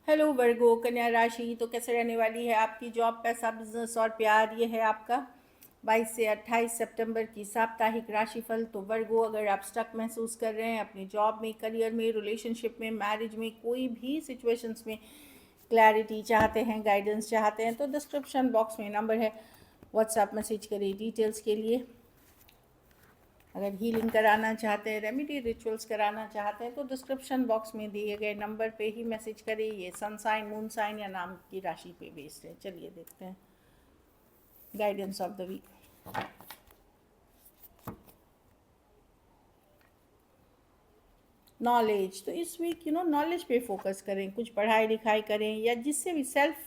Hello वर्गो कन्या राशि। तो कैसे रहने वाली है आपकी जॉब, पैसा, बिजनेस और प्यार। ये है आपका 22 से 28 सितंबर की साप्ताहिक राशिफल। तो वर्गो, अगर आप स्टक महसूस कर रहे हैं अपनी जॉब में, करियर में, रिलेशनशिप में, मैरिज में, कोई भी सिचुएशंस में क्लैरिटी चाहते हैं, गाइडेंस चाहते हैं, तो डिस्क्रिप्शन बॉक्स में नंबर है, व्हाट्सएप मैसेज करिए डिटेल्स के लिए। अगर हीलिंग कराना चाहते हैं, रेमेडी रिचुअल्स कराना चाहते हैं, तो डिस्क्रिप्शन बॉक्स में दिए गए नंबर पे ही मैसेज करें। ये सन साइन, मून साइन या नाम की राशि पे बेस्ड है। चलिए देखते हैं guidance of the week. Knowledge, तो इस वीक नॉलेज पे फोकस करें, कुछ पढ़ाई लिखाई करें या जिससे भी सेल्फ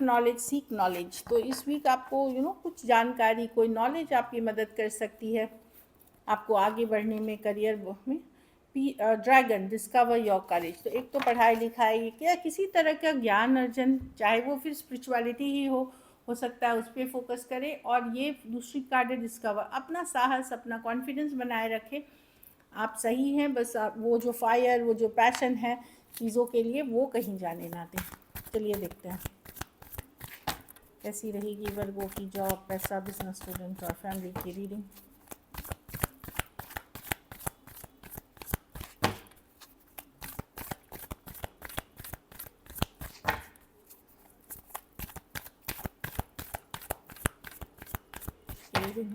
नॉलेज सीक नॉलेज। तो इस वीक आपको कुछ जानकारी, कोई नॉलेज आपकी मदद कर सकती है आपको आगे बढ़ने में, करियर में। ड्रैगन, डिस्कवर योर करेज। तो एक तो पढ़ाई लिखाई या किसी तरह का ज्ञान अर्जन, चाहे वो फिर स्पिरिचुअलिटी ही हो सकता है, उस पर फोकस करें। और ये दूसरी कार्ड है डिस्कवर, अपना साहस, अपना कॉन्फिडेंस बनाए रखें। आप सही हैं, बस आप वो जो फायर, वो जो पैशन है चीज़ों के लिए, वो कहीं जाने ना दें। चलिए देखते हैं कैसी रहेगी वर्गों की जॉब, पैसा, बिजनेस, स्टूडेंट और फैमिली की रीडिंग।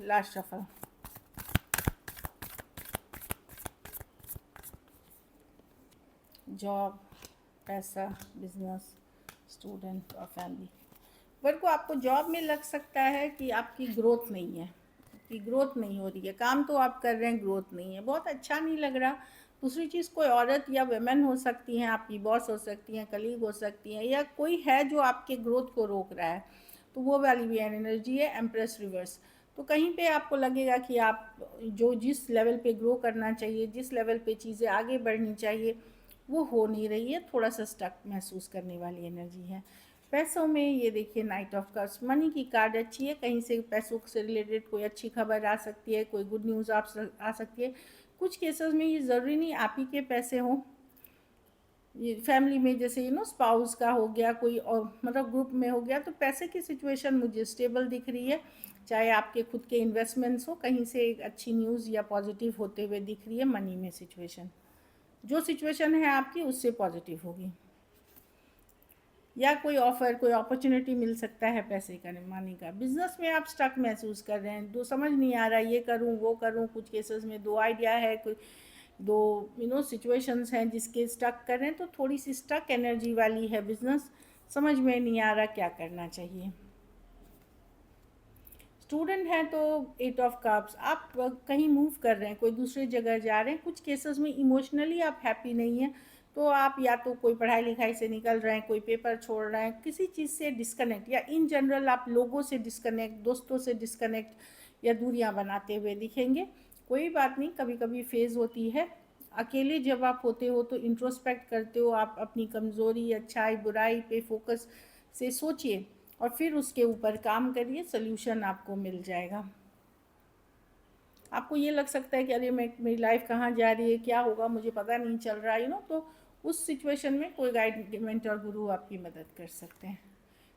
लास्ट सफल। जॉब, पैसा, बिजनेस, स्टूडेंट और फैमिली। वर्ग को आपको जॉब में लग सकता है कि आपकी ग्रोथ नहीं है, कि ग्रोथ नहीं हो रही है, काम तो आप कर रहे हैं, ग्रोथ नहीं है, बहुत अच्छा नहीं लग रहा। दूसरी चीज़, कोई औरत या वेमेन हो सकती हैं, आपकी बॉस हो सकती हैं, कलीग हो सकती हैं, या कोई है जो आपके ग्रोथ को रोक रहा है, तो वो वाली भी एनर्जी है। एम्प्रेस रिवर्स, तो कहीं पे आपको लगेगा कि आप जो जिस लेवल पे ग्रो करना चाहिए, जिस लेवल पे चीज़ें आगे बढ़नी चाहिए, वो हो नहीं रही है। थोड़ा सा स्टक महसूस करने वाली एनर्जी है। पैसों में ये देखिए, नाइट ऑफ कप्स, मनी की कार्ड अच्छी है, कहीं से पैसों से रिलेटेड कोई अच्छी खबर आ सकती है, कोई गुड न्यूज़ आ सकती है। कुछ केसेस में ये ज़रूरी नहीं आप ही के पैसे हों, ये फैमिली में जैसे स्पाउस का हो गया, कोई और मतलब ग्रुप में हो गया, तो पैसे की सिचुएशन मुझे स्टेबल दिख रही है। चाहे आपके खुद के इन्वेस्टमेंट्स हो, कहीं से एक अच्छी न्यूज़ या पॉजिटिव होते हुए दिख रही है। मनी में सिचुएशन, जो सिचुएशन है आपकी उससे पॉजिटिव होगी, या कोई ऑफ़र, कोई अपॉर्चुनिटी मिल सकता है पैसे का, मनी का। बिजनेस में आप स्टक महसूस कर रहे हैं, दो समझ नहीं आ रहा, ये करूं वो करूं। कुछ केसेस में दो आइडिया है, कोई दो सिचुएशंस हैं जिसके स्टक कर रहे हैं, तो थोड़ी सी स्टक एनर्जी वाली है बिजनेस। समझ में नहीं आ रहा क्या करना चाहिए। स्टूडेंट हैं तो 8 ऑफ कप्स, आप कहीं मूव कर रहे हैं, कोई दूसरी जगह जा रहे हैं। कुछ केसेस में इमोशनली आप हैप्पी नहीं हैं, तो आप या तो कोई पढ़ाई लिखाई से निकल रहे हैं, कोई पेपर छोड़ रहे हैं, किसी चीज़ से डिस्कनेक्ट, या इन जनरल आप लोगों से डिस्कनेक्ट, दोस्तों से डिस्कनेक्ट या दूरियां बनाते हुए दिखेंगे। कोई बात नहीं, कभी कभी फेज़ होती है। अकेले जब आप होते हो तो इंट्रोस्पेक्ट करते हो, आप अपनी कमज़ोरी, अच्छाई, बुराई पे फोकस से सोचिए और फिर उसके ऊपर काम करिए, सोल्यूशन आपको मिल जाएगा। आपको ये लग सकता है कि अरे मेरी लाइफ कहाँ जा रही है, क्या होगा, मुझे पता नहीं चल रहा है, तो उस सिचुएशन में कोई गाइड, मेंटर, गुरु आपकी मदद कर सकते हैं।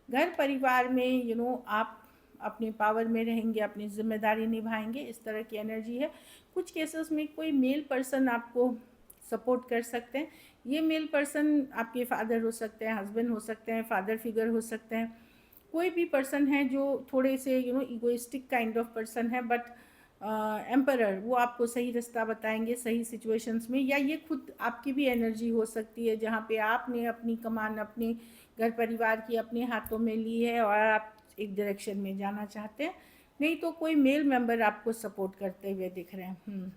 घर परिवार में आप अपने पावर में रहेंगे, अपनी जिम्मेदारी निभाएंगे, इस तरह की एनर्जी है। कुछ केसेस में कोई मेल पर्सन आपको सपोर्ट कर सकते हैं। ये मेल पर्सन आपके फादर हो सकते हैं, हस्बैंड हो सकते हैं, फादर फिगर हो सकते हैं, कोई भी पर्सन है जो थोड़े से इगोइस्टिक काइंड ऑफ पर्सन है, बट एम्परर, वो आपको सही रास्ता बताएंगे सही सिचुएशंस में। या ये खुद आपकी भी एनर्जी हो सकती है, जहाँ पे आपने अपनी कमान अपने घर परिवार की अपने हाथों में ली है और आप एक डायरेक्शन में जाना चाहते हैं। नहीं तो कोई मेल मेंबर आपको सपोर्ट करते हुए दिख रहे हैं।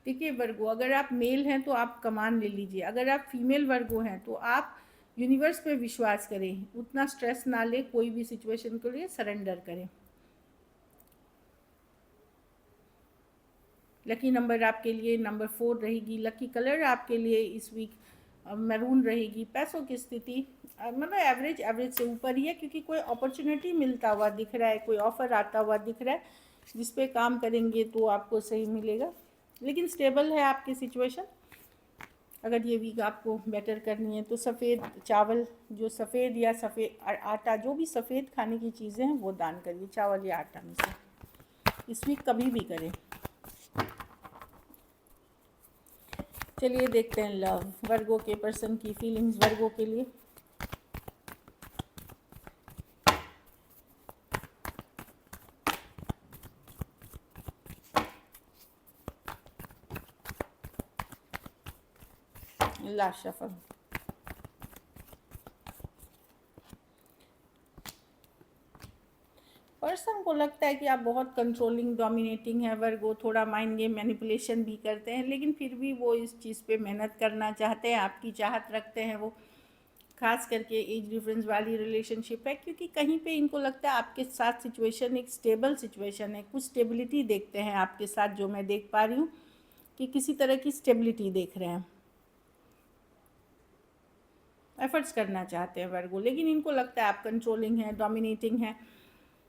देखिए वर्गो, अगर आप मेल हैं तो आप कमान ले लीजिए, अगर आप फीमेल वर्गो हैं तो आप यूनिवर्स पे विश्वास करें, उतना स्ट्रेस ना ले, कोई भी सिचुएशन के लिए सरेंडर करें। लकी नंबर आपके लिए नंबर 4 रहेगी। लकी कलर आपके लिए इस वीक मैरून रहेगी। पैसों की स्थिति मतलब एवरेज से ऊपर ही है, क्योंकि कोई अपॉर्चुनिटी मिलता हुआ दिख रहा है, कोई ऑफ़र आता हुआ दिख रहा है, जिस पे काम करेंगे तो आपको सही मिलेगा। लेकिन स्टेबल है आपकी सिचुएशन। अगर ये वीक आपको बेटर करनी है तो सफ़ेद चावल, जो सफ़ेद या सफ़ेद आटा, जो भी सफ़ेद खाने की चीज़ें हैं वो दान करिए, चावल या आटा में से, इस वीक कभी भी करें। चलिए देखते हैं लव, वर्गो के पर्सन की फीलिंग्स वर्गो के लिए। Last shuffle. पर्सन को लगता है कि आप बहुत कंट्रोलिंग डोमिनेटिंग है वर्गो, थोड़ा माइंड गेम मैनिपुलेशन भी करते हैं, लेकिन फिर भी वो इस चीज़ पे मेहनत करना चाहते हैं, आपकी चाहत रखते हैं वो, खास करके एज डिफरेंस वाली रिलेशनशिप है, क्योंकि कहीं पे इनको लगता है आपके साथ सिचुएशन एक स्टेबल सिचुएशन है, कुछ स्टेबिलिटी देखते हैं आपके साथ, जो मैं देख पा रही हूँ कि किसी तरह की स्टेबिलिटी देख रहे हैं, एफर्ट्स करना चाहते हैं वर्गो, लेकिन इनको लगता है आप कंट्रोलिंग है, डोमिनेटिंग है,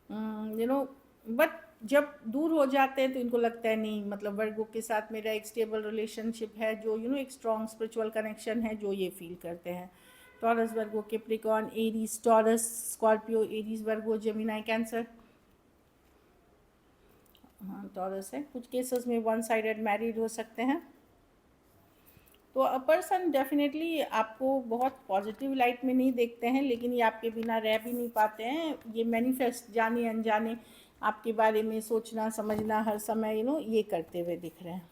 बट जब दूर हो जाते हैं तो इनको लगता है नहीं, मतलब वर्गो के साथ मेरा एक स्टेबल रिलेशनशिप है, जो एक स्ट्रॉन्ग स्पिरिचुअल कनेक्शन है, जो ये फील करते हैं। Taurus Virgo, Capricorn, Aries, Taurus, Scorpio, Aries, Virgo, Gemini, Cancer. हाँ टॉरस है। कुछ केसेस में वन साइडेड मैरिड हो सकते हैं। तो अ पर्सन डेफिनेटली आपको बहुत पॉजिटिव लाइट में नहीं देखते हैं, लेकिन ये आपके बिना रह भी नहीं पाते हैं। ये मैनिफेस्ट जाने अनजाने आपके बारे में सोचना समझना हर समय ये करते हुए दिख रहे हैं।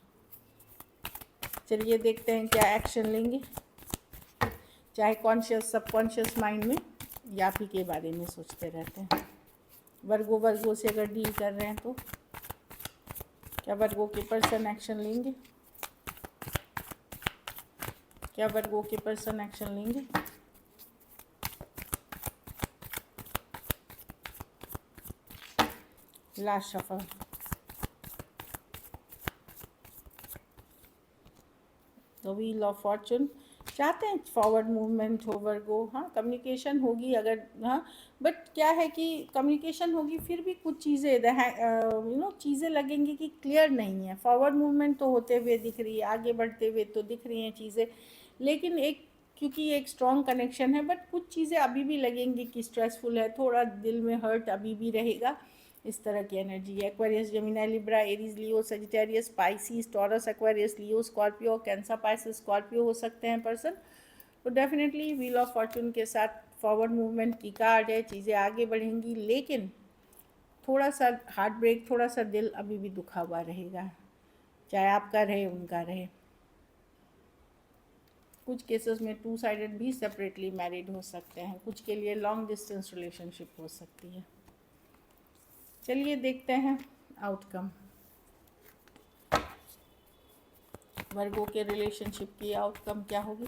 चलिए देखते हैं क्या एक्शन लेंगे, चाहे कॉन्शियस सबकॉन्शियस माइंड में या आप ही के बारे में सोचते रहते हैं। वर्गो से अगर डील कर रहे हैं तो क्या वर्गो के पर्सन एक्शन लेंगे? क्या वर्गो के पर्सन एक्शन लेंगे? Last shuffle. The wheel of Fortune. चाहते हैं फॉरवर्ड मूवमेंट हो वर्गो, हाँ कम्युनिकेशन होगी अगर, हाँ बट क्या है कि कम्युनिकेशन होगी फिर भी कुछ चीज़ें चीज़ें लगेंगी कि क्लियर नहीं है। फॉरवर्ड मूवमेंट तो होते हुए दिख रही है, आगे बढ़ते हुए तो दिख रही हैं चीज़ें, लेकिन क्योंकि एक स्ट्रॉन्ग कनेक्शन है, बट कुछ चीज़ें अभी भी लगेंगी कि स्ट्रेसफुल है, थोड़ा दिल में हर्ट अभी भी रहेगा, इस तरह की एनर्जी है। एक्वेरियस, जेमिनी, लिब्रा, एरीज, लियो, सजिटेरियस, पाइसिस, टॉरस, एक्वेरियस, लियो, स्कॉर्पियो, कैंसर, पाइसिस, स्कॉर्पियो हो सकते हैं पर्सन। तो डेफिनेटली व्हील ऑफ फॉर्चून के साथ फॉरवर्ड मूवमेंट की कार्ड है, चीज़ें आगे बढ़ेंगी, लेकिन थोड़ा सा हार्ट ब्रेक, थोड़ा सा दिल अभी भी दुखा हुआ रहेगा, चाहे आपका रहे उनका रहे। कुछ केसेस में टू साइडेड भी सेपरेटली मैरिड हो सकते हैं, कुछ के लिए लॉन्ग डिस्टेंस रिलेशनशिप हो सकती है। चलिए देखते हैं आउटकम, वर्गो के रिलेशनशिप की आउटकम क्या होगी।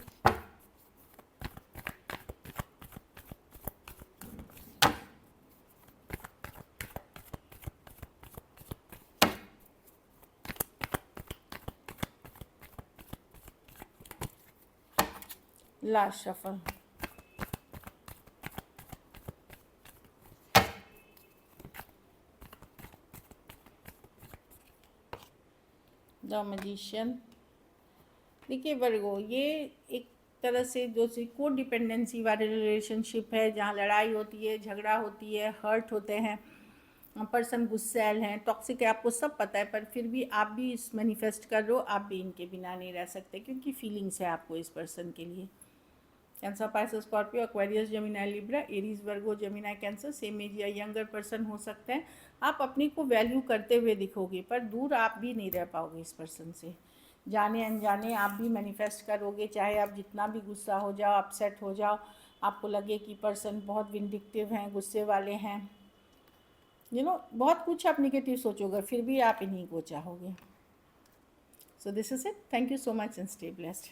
Last shuffle. The magician. देखिए वर्गो, ये एक तरह से जो को डिपेंडेंसी वाले रिलेशनशिप है, जहाँ लड़ाई होती है, झगड़ा होती है, हर्ट होते हैं, पर्सन गुस्सैल हैं, टॉक्सिक है, आपको सब पता है, पर फिर भी आप भी इस मैनिफेस्ट कर रहे हो, आप भी इनके बिना नहीं रह सकते, क्योंकि फीलिंग्स है आपको इस पर्सन के लिए। Cancer, Pisces, Scorpio, Aquarius, Gemini, Libra, Aries, Virgo, Gemini, Cancer, same age या यंगर पर्सन हो सकते हैं। आप अपनी को वैल्यू करते हुए दिखोगे, पर दूर आप भी नहीं रह पाओगे इस पर्सन से, जाने अनजाने आप भी मैनिफेस्ट करोगे, चाहे आप जितना भी गुस्सा हो जाओ, अपसेट हो जाओ, आपको लगे कि पर्सन बहुत विंडिक्टिव हैं, गुस्से वाले हैं, बहुत कुछ आप निगेटिव सोचोगे, फिर भी आप इन्हीं को चाहोगे। So this is it, thank you so much and stay blessed.